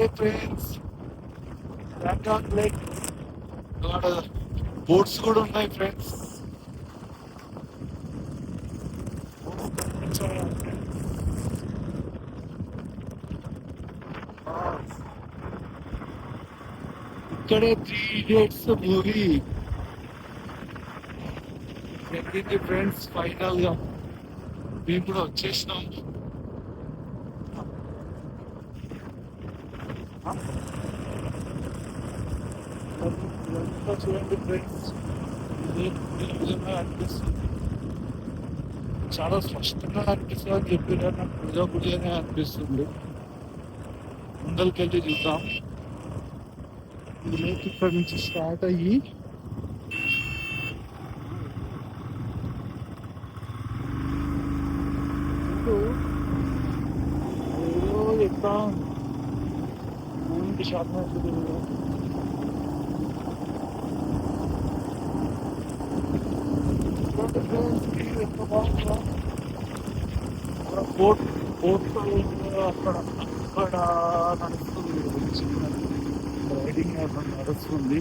ఏ friends, Bangkok lake అక్కడ boats కూడా ఉన్నాయి ఫ్రెండ్స్. ఇక్కడే 3 Idiots మూవీ జరిగింది ఫ్రెండ్స్. ఫైనల్ గా మేము కూడా వచ్చేసినాం. ఇదంతా చూడండి ఫ్రెండ్స్, నిజంగా అనిపిస్తుంది. చాలా స్పష్టంగా అనిపిస్తుంది అని చెప్పినా నాకు నిజంగానే అనిపిస్తుంది. ముందరికెళ్ళి చూద్దాం. ఈ లేక్ ఇక్కడ నుంచి స్టార్ట్ అయ్యి ఏదో ఎక్కడ భూమికి శాతం ఎంత బాగుందో. బోట్ బోట్ అక్కడ అక్కడ నడుస్తుంది, రైడింగ్ నడుస్తుంది.